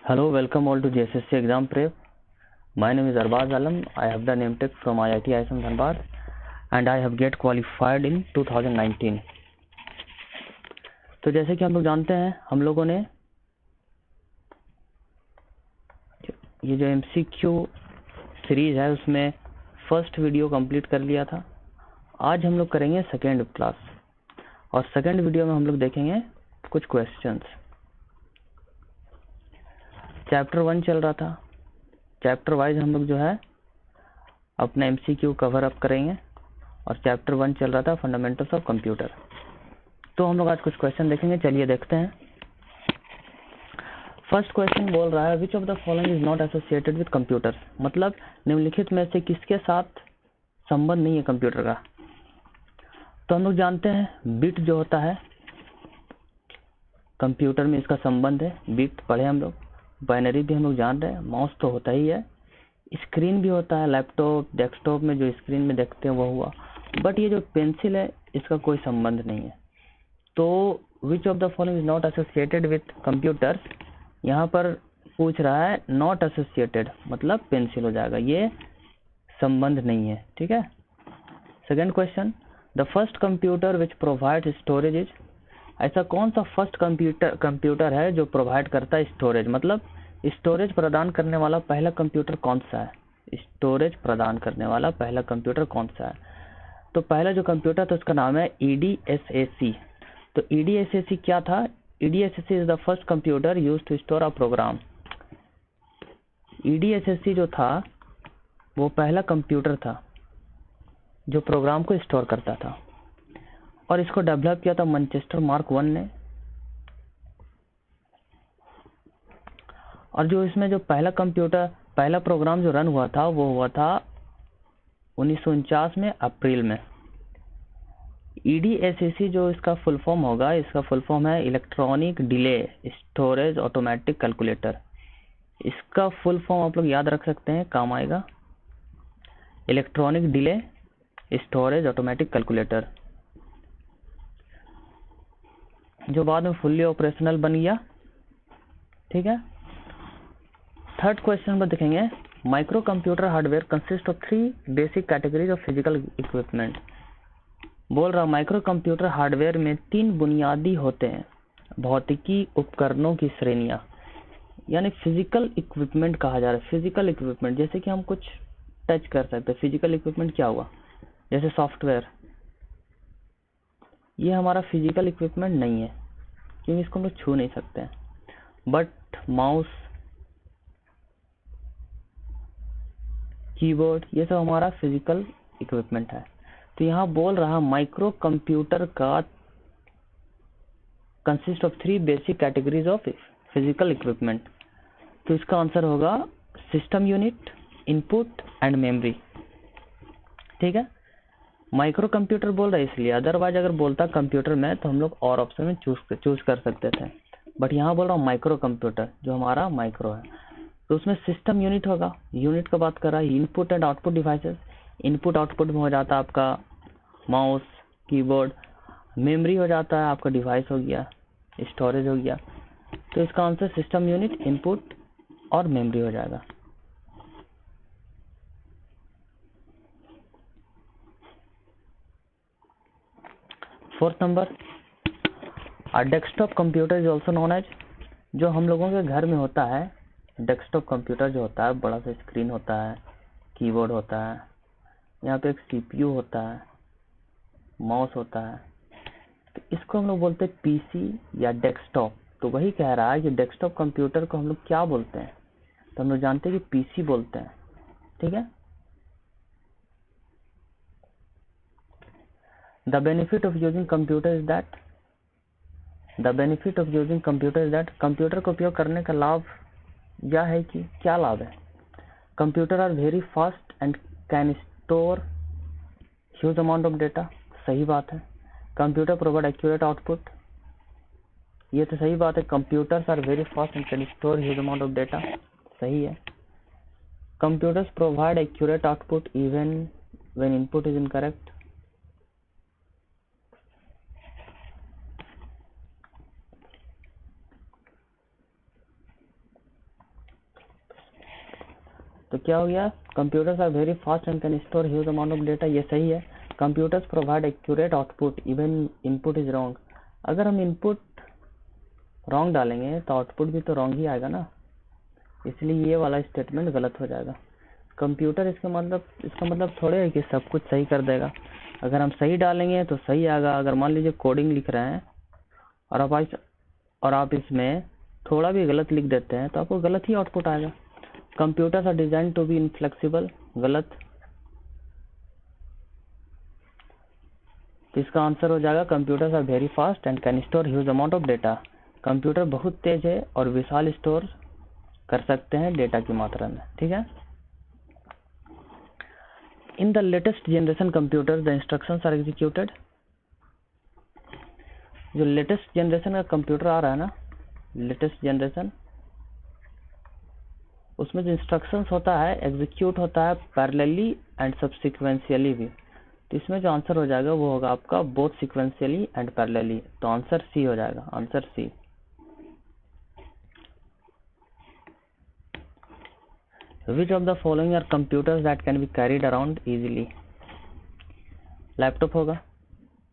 Hello, welcome all to JSSC exam prep. My name is Arbaz Alam. I have done MTech from IIT ISM Dhanbad and I have get qualified in 2019. तो जैसे कि हम लोग जानते हैं, हम लोगों ने ये जो MCQ सीरीज है उसमें फर्स्ट वीडियो कंप्लीट कर लिया था। आज हम लोग करेंगे सेकेंड क्लास और सेकेंड वीडियो में हम लोग देखेंगे कुछ क्वेश्चंस। चैप्टर 1 चल रहा था, चैप्टर वाइज हम लोग जो है अपना MCQ कवर अप करेंगे और चैप्टर 1 चल रहा था फंडामेंटल्स ऑफ कंप्यूटर। तो हम लोग आज कुछ क्वेश्चन देखेंगे, चलिए देखते हैं। फर्स्ट क्वेश्चन बोल रहा है विच of the following is not associated with computer, मतलब निम्नलिखित में से किसके साथ संबंध नहीं है कंप्यूटर का। तो हम लोग जानते हैं बिट जो होता है कंप्यूटर में इसका संबंध है, बिट पढ़े हम लोग। बाइनरी भी हम लोग जान रहे हैं, माउस तो होता ही है, स्क्रीन भी होता है, लैपटॉप डेस्कटॉप में जो स्क्रीन में देखते हैं वो हुआ, बट ये जो पेंसिल है इसका कोई संबंध नहीं है। तो विच of the following is not associated with computers, यहाँ पर पूछ रहा है नॉट एसोसिएटेड मतलब पेंसिल हो जाएगा, ये संबंध नहीं है। ठीक है। Second question, the first computer which provide storage is, ऐसा कौन सा फर्स्ट कंप्यूटर है जो प्रोवाइड करता है स्टोरेज, मतलब स्टोरेज प्रदान करने वाला पहला कंप्यूटर कौन सा है, स्टोरेज प्रदान करने वाला पहला कंप्यूटर कौन सा है। तो पहला जो कंप्यूटर था उसका नाम है EDSAC। तो EDSAC क्या था, EDSAC is the first computer used to store a program. EDSAC जो था वो पहला कंप्यूटर था जो प्रोग्राम को स्टोर करता था और इसको डेवलप किया था मैनचेस्टर मार्क 1 ने। और जो इसमें जो पहला प्रोग्राम जो रन हुआ था वो हुआ था 1949 में अप्रैल में। EDSAC जो इसका फुल फॉर्म होगा, इसका फुल फॉर्म है electronic delay storage automatic calculator. इसका फुल फॉर्म आप लोग याद रख सकते हैं, काम आएगा, electronic delay storage automatic calculator, जो बाद में फुल्ली ऑपरेशनल बन गया। ठीक है। थर्ड क्वेश्चन में देखेंगे micro computer hardware consist of 3 basic categories of physical equipment. बोल रहा माइक्रो कंप्यूटर हार्डवेयर में 3 बुनियादी होते हैं भौतिकी उपकरणों की श्रेणियां, यानी फिजिकल इक्विपमेंट कहा जा रहा है। फिजिकल इक्विपमेंट जैसे कि हम कुछ टच कर सकते हैं, फिजिकल इक्विपमेंट क्या हुआ, जैसे सॉफ्टवेयर, ये हमारा फिजिकल इक्विपमेंट नहीं है क्योंकि इसको हम लोग छू नहीं सकते हैं। बट माउस, कीबोर्ड, ये सब हमारा फिजिकल इक्विपमेंट है। तो यहाँ बोल रहा माइक्रो कंप्यूटर का consist of 3 basic categories of physical equipment. तो इसका आंसर होगा system unit, input and memory. ठीक है। माइक्रो कंप्यूटर बोल रहा है इसलिए, अदरवाइज अगर बोलता कंप्यूटर में तो हम लोग और ऑप्शन में चूज कर सकते थे, बट यहाँ बोल रहा हूँ माइक्रो कंप्यूटर जो हमारा माइक्रो है। तो उसमें सिस्टम यूनिट होगा, यूनिट का बात कर रहा है, input and output devices, input output में हो जाता है आपका माउस, कीबोर्ड, मेमोरी हो जाता है आपका डिवाइस हो गया, स्टोरेज हो गया। तो इसका आंसर सिस्टम यूनिट, इनपुट और मेमोरी हो जाएगा। Fourth number, desktop computer is also known as, जो हम लोगों के घर में होता है डेस्कटॉप कंप्यूटर जो होता है, बड़ा सा स्क्रीन होता है, कीबोर्ड होता है, यहाँ पे एक CPU होता है, माउस होता है, तो इसको हम लोग बोलते हैं PC या डेस्कटॉप। तो वही कह रहा है कि डेस्कटॉप कंप्यूटर को हम लोग क्या बोलते हैं, तो हम लोग जानते हैं कि PC बोलते हैं। ठीक है। The benefit of using computer is that, the benefit of using computer is that, computer का उपयोग करने का लाभ यह है कि क्या लाभ है, computer are very fast and can store huge amount of data, सही बात है। कंप्यूटर प्रोवाइड एक्यूरेट आउटपुट, ये तो सही बात है, computers are very fast and can store huge amount of data, सही है। Computers provide accurate output even when input is incorrect, तो क्या हो गया, computers are very fast and can store huge amount of data, ये सही है। Computers provide accurate output even input is wrong, अगर हम इनपुट रॉन्ग डालेंगे तो आउटपुट भी तो रॉन्ग ही आएगा ना, इसलिए ये वाला स्टेटमेंट गलत हो जाएगा। कंप्यूटर इसका मतलब थोड़े है कि सब कुछ सही कर देगा, अगर हम सही डालेंगे तो सही आएगा। अगर मान लीजिए कोडिंग लिख रहे हैं और आप इसमें थोड़ा भी गलत लिख देते हैं तो आपको गलत ही आउटपुट आएगा। Computers are design to be inflexible, गलत। तो इसका आंसर हो जाएगा computers are very fast and can store huge amount of data, computer बहुत तेज है और विशाल स्टोर कर सकते हैं डेटा की मात्रा में, ठीक है। In the latest generation computer the instructions are executed, जो लेटेस्ट जनरेशन का कंप्यूटर आ रहा है ना, लेटेस्ट जनरेशन, उसमें जो इंस्ट्रक्शंस होता है एग्जीक्यूट होता है पैरेलली एंड सब्सिक्वेंशियली भी। तो इसमें जो आंसर हो जाएगा वो होगा आपका बोथ सिक्वेंशियली एंड पैरेलली, तो आंसर सी हो जाएगा, answer C. Which of the following are computers that can be carried around easily? Laptop होगा,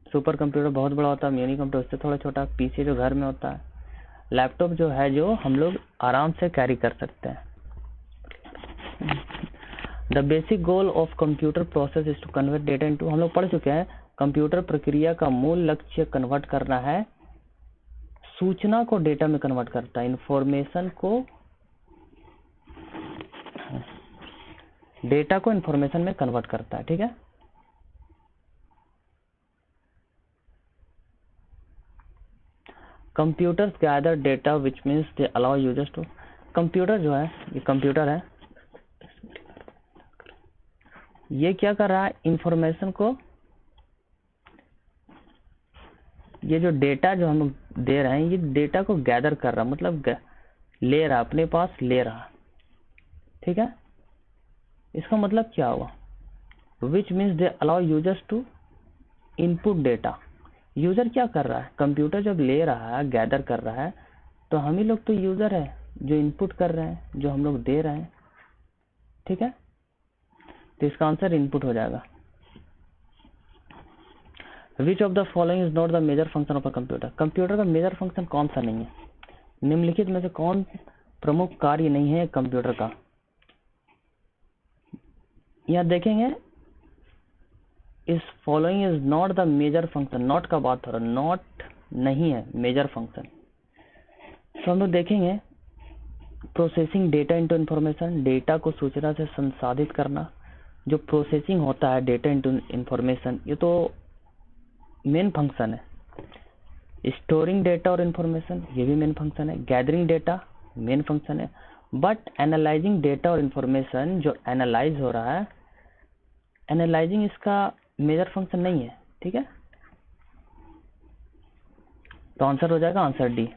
सुपर कंप्यूटर बहुत बड़ा होता है, मिनी कंप्यूटर उससे थोड़ा छोटा, पीसी जो घर में होता है, लैपटॉप जो है जो हम लोग आराम से कैरी कर सकते हैं। The basic goal of computer process is to convert data into, हम लोग पढ़ चुके हैं, कंप्यूटर प्रक्रिया का मूल लक्ष्य कन्वर्ट करना है, सूचना को डेटा में कन्वर्ट करता है, इंफॉर्मेशन को, डेटा को इंफॉर्मेशन में कन्वर्ट करता है, ठीक है। Computers gather data which means they allow users to, computer जो है, ये कंप्यूटर है, ये क्या कर रहा है, इंफॉर्मेशन को, ये जो डेटा जो हम दे रहे हैं ये डेटा को गैदर कर रहा, मतलब ले रहा, अपने पास ले रहा, ठीक है। इसका मतलब क्या हुआ, which means they allow users to input data, user क्या कर रहा है, कंप्यूटर जब ले रहा है, गैदर कर रहा है, तो हम ही लोग तो यूजर है जो इनपुट कर रहे हैं, जो हम लोग दे रहे हैं, ठीक है। तो इसका आंसर इनपुट हो जाएगा। Which of the following is not the major function of a computer, computer का मेजर फंक्शन कौन सा नहीं है, निम्नलिखित में से कौन प्रमुख कार्य नहीं है कंप्यूटर का। यहाँ देखेंगे, इस following is not the major function, not का बात हो रहा है, नॉट नहीं है मेजर फंक्शन। तो हम लोग देखेंगे, processing data into information, data को सूचना से संसाधित करना, जो प्रोसेसिंग होता है डेटा इनटू इंफॉर्मेशन, ये तो मेन फंक्शन है। स्टोरिंग डेटा और इंफॉर्मेशन, ये भी मेन फंक्शन है। गैदरिंग डेटा मेन फंक्शन है, बट एनालाइजिंग डेटा और इंफॉर्मेशन, जो एनालाइज हो रहा है, एनालाइजिंग इसका मेजर फंक्शन नहीं है, ठीक है। तो आंसर हो जाएगा answer D.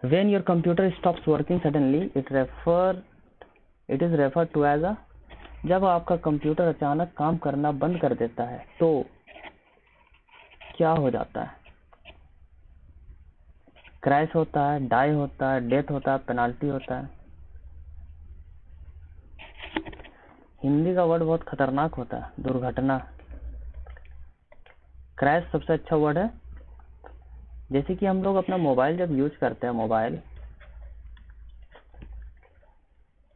When your computer stops working suddenly, it is referred to as a, जब आपका कंप्यूटर अचानक काम करना बंद कर देता है तो क्या हो जाता है, क्रैश होता है, डाई होता है, डेथ होता है, पेनाल्टी होता है। हिंदी का वर्ड बहुत खतरनाक होता है, दुर्घटना। क्रैश सबसे अच्छा वर्ड है। जैसे कि हम लोग अपना मोबाइल जब यूज करते हैं, मोबाइल,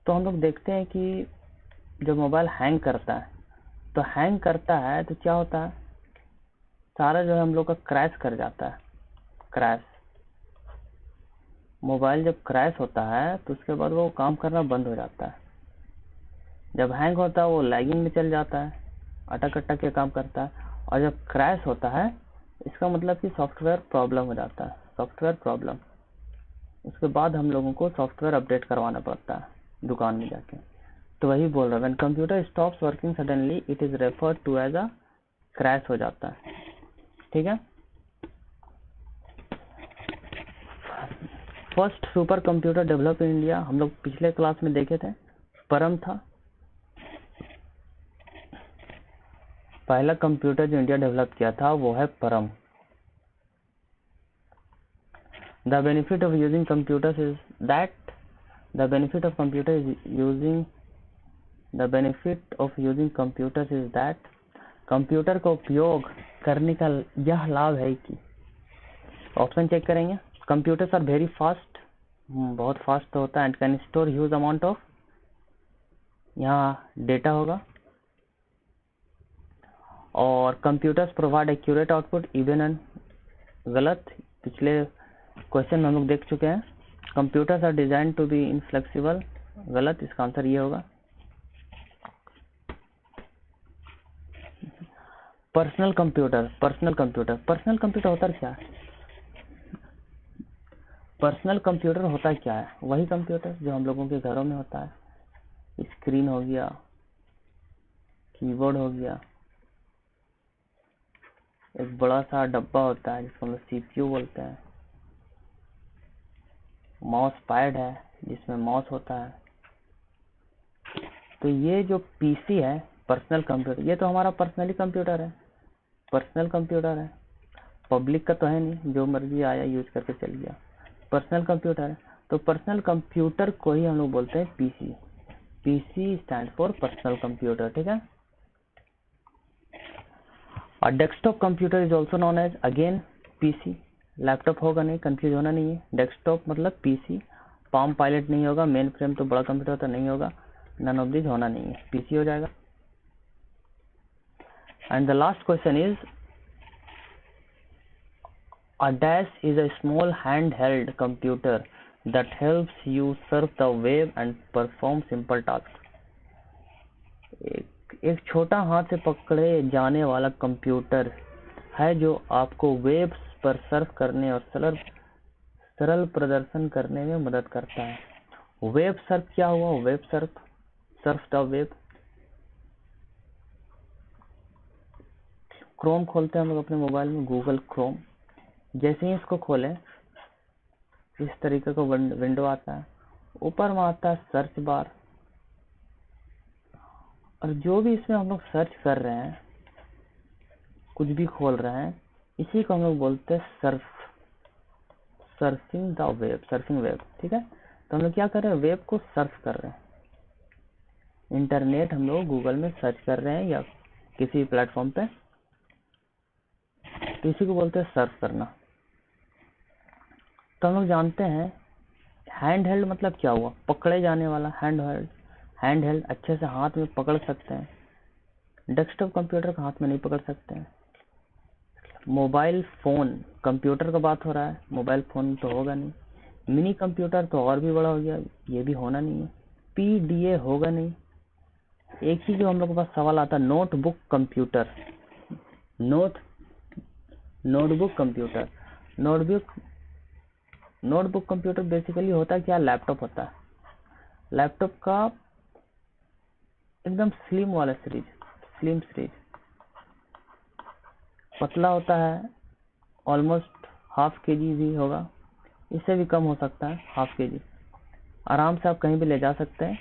तो हम लोग देखते हैं कि जब मोबाइल हैंग करता है, तो हैंग करता है तो क्या होता है, सारा जो है हम लोग का क्रैश कर जाता है, क्रैश। मोबाइल जब क्रैश होता है तो उसके बाद वो काम करना बंद हो जाता है। जब हैंग होता है वो लैगिंग में चल जाता है, अटक अटक के काम करता है। और जब क्रैश होता है इसका मतलब कि सॉफ्टवेयर प्रॉब्लम हो जाता है, सॉफ्टवेयर प्रॉब्लम। उसके बाद हम लोगों को सॉफ्टवेयर अपडेट करवाना पड़ता है दुकान में जाके। तो वही बोल रहा है, when computer stops working suddenly it is referred to as a crash हो जाता है, ठीक है। First supercomputer develop in India, हम लोग पिछले क्लास में देखे थे, परम था। पहला कंप्यूटर जो इंडिया डेवलप किया था वो है परम। The benefit of using computers is that the benefit of computer is using the benefit of using computers is that computer का उपयोग करने का यह लाभ है कि ऑप्शन चेक करेंगे। कंप्यूटर्स आर वेरी फास्ट, बहुत फास्ट होता है, and can store huge amount of, यहाँ डेटा होगा, और computers provide accurate output even and, गलत, पिछले क्वेश्चन में हम लोग देख चुके हैं। Computers are design to be inflexible, गलत, इसका आंसर ये होगा। पर्सनल कंप्यूटर, पर्सनल कंप्यूटर होता क्या है? पर्सनल कंप्यूटर होता क्या है? वही कंप्यूटर जो हम लोगों के घरों में होता है। स्क्रीन हो गया, कीबोर्ड हो गया, एक बड़ा सा डब्बा होता है जिसको हम लोग सीपीयू बोलते हैं, माउस पैड है जिसमें माउस होता है। तो ये जो पीसी है पर्सनल कंप्यूटर, ये तो हमारा पर्सनली कंप्यूटर है, पर्सनल कंप्यूटर है, पब्लिक का तो है नहीं, जो मर्जी आया यूज करके चल गया, पर्सनल कंप्यूटर है। तो पर्सनल कंप्यूटर को ही हम लोग बोलते हैं PC. PC stand for personal computer, ठीक है। और desktop computer is also known as again PC. Laptop होगा नहीं, कंफ्यूज होना नहीं है, डेस्कटॉप मतलब पीसी, पाम पायलट नहीं होगा, मेन फ्रेम तो बड़ा कंप्यूटर तो नहीं होगा, नन ऑफ दिस होना नहीं है, पीसी हो जाएगा। And the last question is a dash is a small handheld computer that helps you surf the web and perform simple tasks. एक छोटा हाथ से पकड़े जाने वाला कंप्यूटर है जो आपको वेब पर सर्फ करने और सरल प्रदर्शन करने में मदद करता है। वेब सर्फ क्या हुआ? Web Surf, Surf the web. Chrome खोलते हैं हम लोग अपने मोबाइल में, गूगल क्रोम, जैसे ही इसको खोलें इस तरीके का विंडो आता है, ऊपर में आता है सर्च बार, और जो भी इसमें हम लोग सर्च कर रहे हैं, कुछ भी खोल रहे हैं, इसी को हम लोग बोलते हैं Surf, surfing the web, surfing web, ठीक है। तो हम लोग क्या कर रहे हैं? वेब को सर्फ कर रहे हैं, इंटरनेट हम लोग गूगल में सर्च कर रहे हैं या किसी प्लेटफॉर्म पे, तो इसी को बोलते हैं सर्फ करना। तो हम लोग जानते हैं हैंड हेल्ड मतलब क्या हुआ? पकड़े जाने वाला, हैंड हेल्ड, हैंड हेल्ड अच्छे से हाथ में पकड़ सकते हैं। डेस्कटॉप कंप्यूटर को हाथ में नहीं पकड़ सकते हैं। मोबाइल फोन, कंप्यूटर का बात हो रहा है, मोबाइल फोन तो होगा नहीं। मिनी कंप्यूटर तो और भी बड़ा हो गया, ये भी होना नहीं है। पीडीए होगा नहीं। एक ही जो हम लोग के पास सवाल आता है, notebook computer, notebook computer, notebook computer basically होता है क्या? लैपटॉप होता है। लैपटॉप का एकदम स्लिम वाला सीरीज, स्लिम सीरीज, पतला होता है, ऑलमोस्ट हाफ केजी भी होगा, इससे भी कम हो सकता है, हाफ केजी, आराम से आप कहीं भी ले जा सकते हैं।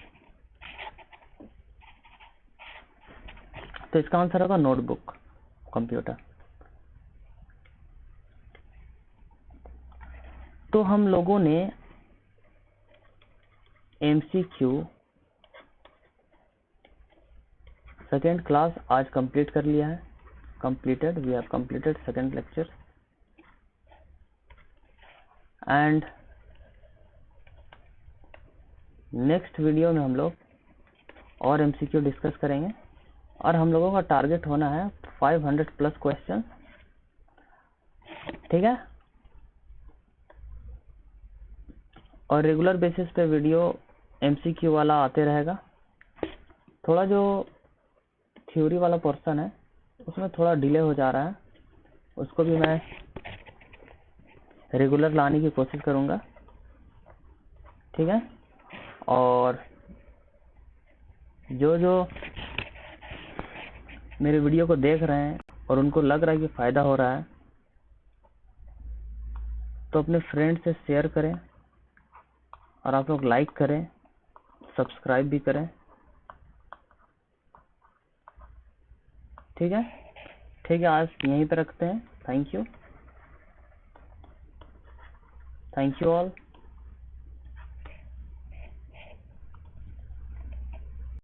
तो इसका आंसर होगा नोटबुक कंप्यूटर। तो हम लोगों ने एमसीक्यू सेकेंड क्लास आज कंप्लीट कर लिया है, completed, we have completed second lecture, and next video में हम लोग और एमसीक्यू डिस्कस करेंगे, और हम लोगों का टारगेट होना है 500 प्लस क्वेश्चन, ठीक है। और रेगुलर बेसिस पे वीडियो एमसीक्यू वाला आते रहेगा। थोड़ा जो थ्योरी वाला पोर्शन है उसमें थोड़ा डिले हो जा रहा है, उसको भी मैं रेगुलर लाने की कोशिश करूंगा, ठीक है। और जो मेरे वीडियो को देख रहे हैं और उनको लग रहा है कि फ़ायदा हो रहा है, तो अपने फ्रेंड से शेयर करें, और आप लोग लाइक करें, सब्सक्राइब भी करें, ठीक है। ठीक है, आज यहीं पे रखते हैं। Thank you. Thank you all.